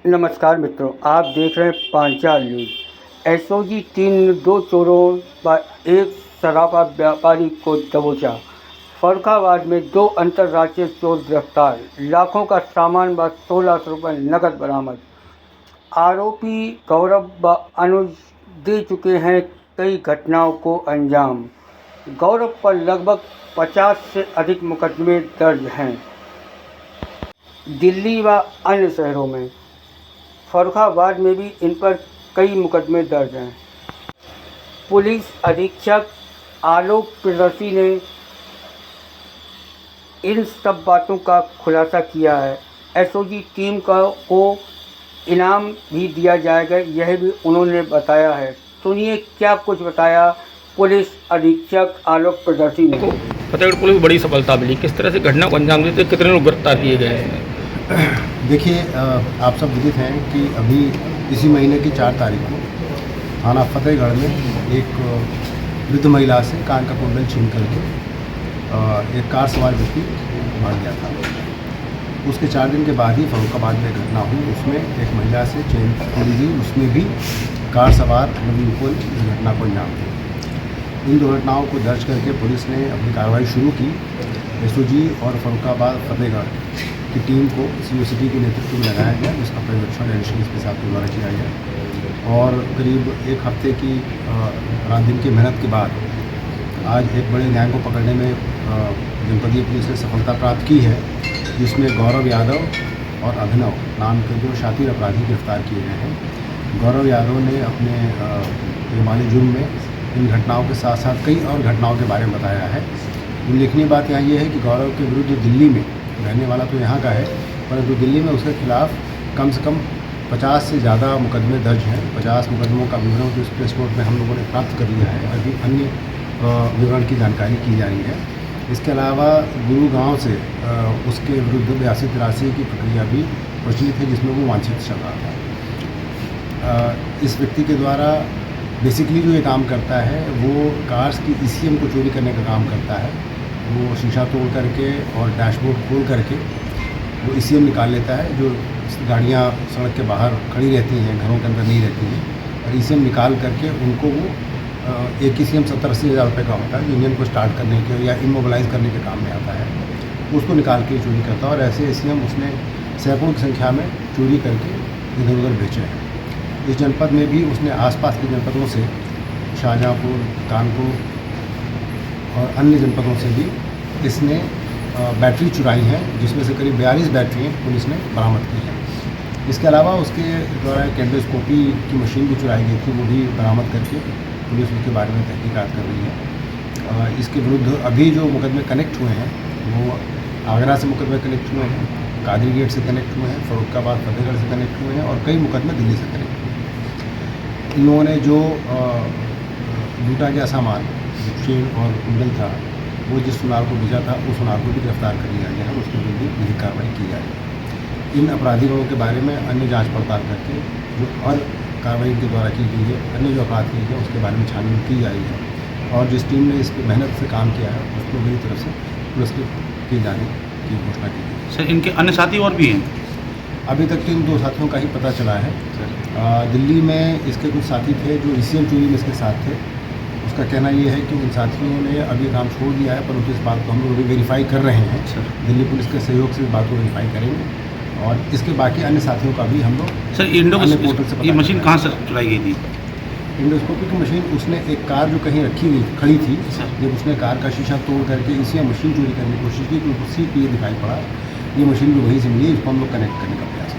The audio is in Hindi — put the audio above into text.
नमस्कार मित्रों, आप देख रहे हैं पांचाल न्यूज। एसओजी टीम ने 2 चोरों व एक शराब व्यापारी को दबोचा। फर्रुखाबाद में 2 अंतर्राज्यीय चोर गिरफ्तार। लाखों का सामान व 1600 रुपये नकद बरामद। आरोपी गौरव व अनुज दे चुके हैं कई घटनाओं को अंजाम। गौरव पर लगभग 50 से अधिक मुकदमे दर्ज हैं दिल्ली व अन्य शहरों में। फर्रुखाबाद में भी इन पर कई मुकदमे दर्ज हैं। पुलिस अधीक्षक आलोक प्रियदर्शी ने इन सब बातों का खुलासा किया है। एसओजी टीम को इनाम भी दिया जाएगा, यह भी उन्होंने बताया है। सुनिए क्या कुछ बताया पुलिस अधीक्षक आलोक प्रियदर्शी ने। फतेहगढ़ पुलिस बड़ी सफलता मिली, किस तरह से घटना को अंजाम देते, कितने लोग गिरफ्तार किए गए हैं? देखिए, आप सब विदित हैं कि अभी इसी महीने की 4 तारीख को थाना फतेहगढ़ में एक वृद्ध महिला से कान का कुंडल छीन करके एक कार सवार व्यक्ति भाग गया था। उसके 4 दिन के बाद ही फर्रुखाबाद में घटना हुई, उसमें एक महिला से चेन तोड़ी गई, उसमें भी कार सवार नवीन इस घटना को अंजाम दिया। इन 2 घटनाओं को दर्ज करके पुलिस ने अपनी कार्रवाई शुरू की। एसओजी और फर्रुखाबाद फतेहगढ़ की टीम को सीओसीटी के नेतृत्व में लगाया गया, जिसका पर्यवेक्षण एडिशनल एसपी साहब के द्वारा किया गया। और करीब 1 हफ्ते की रात दिन की मेहनत के बाद आज एक बड़े गैंग को पकड़ने में जनपदीय पुलिस ने सफलता प्राप्त की है, जिसमें गौरव यादव और अभिनव नाम के 2 शातिर अपराधी गिरफ्तार किए गए हैं। गौरव यादव ने अपने माली जुर्म में इन घटनाओं के साथ साथ कई और घटनाओं के बारे में बताया है। उल्लेखनीय बात यहाँ ये है कि गौरव के विरुद्ध दिल्ली में रहने वाला तो यहाँ का है, परंतु दिल्ली में उसके खिलाफ कम से कम 50 से ज़्यादा मुकदमे दर्ज हैं। 50 मुकदमों का विवरण जो प्रेस नोट में हम लोगों ने प्राप्त कर लिया है। अभी अन्य विवरण की जानकारी की जा रही है। इसके अलावा गुरुगांव से उसके विरुद्ध 82-83 की प्रक्रिया भी प्रचलित है, जिसमें वो वांछित चल रहा था। इस व्यक्ति के द्वारा बेसिकली जो ये काम करता है वो कार्स की ईसीएम को चोरी करने का काम करता है। वो शीशा तोड़ करके और डैशबोर्ड खोल करके वो ईसीएम निकाल लेता है। जो गाड़ियाँ सड़क के बाहर खड़ी रहती हैं, घरों के अंदर नहीं रहती हैं, और ईसीएम निकाल करके उनको वो एक ईसीएम 70-80 हज़ार रुपये का होता है, जो इंजन को स्टार्ट करने के या इमोबिलाइज करने के काम में आता है। उसको निकाल के चोरी करता है, और ऐसे ईसीएम उसने सैकड़ों की संख्या में चोरी करके इधर उधर बेचे हैं। इस जनपद में भी उसने आसपास के जनपदों से शाहजहाँपुर, कानपुर और अन्य जनपदों से भी इसने बैटरी चुराई हैं, जिसमें से करीब 42 बैटरियाँ पुलिस ने बरामद की हैं। इसके अलावा उसके द्वारा कैंडोस्कोपी की मशीन भी चुराई गई थी, वो भी बरामद करके पुलिस उसके बारे में तहकीकात कर रही है। इसके विरुद्ध अभी जो मुकदमे कनेक्ट हुए हैं वो आगरा से मुकदमे कनेक्ट हुए हैं, कादरी गेट से कनेक्ट हुए हैं, फर्रुखाबाद फतेहगढ़ से कनेक्ट हुए हैं, और कई मुकदमे दिल्ली से कनेक्ट हुए हैं। इन लोगों ने जो लूटा गया सामान, चेन और कुंडल था, वो जिस सुनार को भेजा था उस सुनार को भी गिरफ्तार कर लिया गया है, उसके विरुद्ध भी विधिक कार्रवाई की जाएगी। इन अपराधियों के बारे में अन्य जांच पड़ताल करके जो और कार्रवाई के द्वारा की गई है, अन्य जो अपराध किए गए उसके बारे में छानबीन की जा रही है। और जिस टीम ने इस पर मेहनत से काम किया है उसको मेरी तरफ से पुरस्कृत किए जाने की घोषणा की गई। सर, इनके अन्य साथी और भी हैं? अभी तक इन 2 साथियों का ही पता चला है। दिल्ली में इसके कुछ साथी थे जो ईसीएम चोरी में इसके साथ थे। उसका कहना ये है कि उन साथियों ने अभी काम छोड़ दिया है, परंतु इस बात को हम लोग अभी वेरीफाई कर रहे हैं। दिल्ली पुलिस के सहयोग से इस बात को वेरीफाई करेंगे, और इसके बाकी अन्य साथियों का भी हम लोग सर पोर्टल से। ये मशीन कहाँ से चुराई गई थी? इंडोस्कोपी की मशीन उसने एक कार जो कहीं रखी हुई खड़ी थी, जब उसने कार का शीशा तोड़ करके ईसीएम मशीन चोरी करने की कोशिश की तो उसी पे ये दिखाई पड़ा। ये मशीन भी वहीं से मिली, इसको हम लोग कनेक्ट करने का प्रयास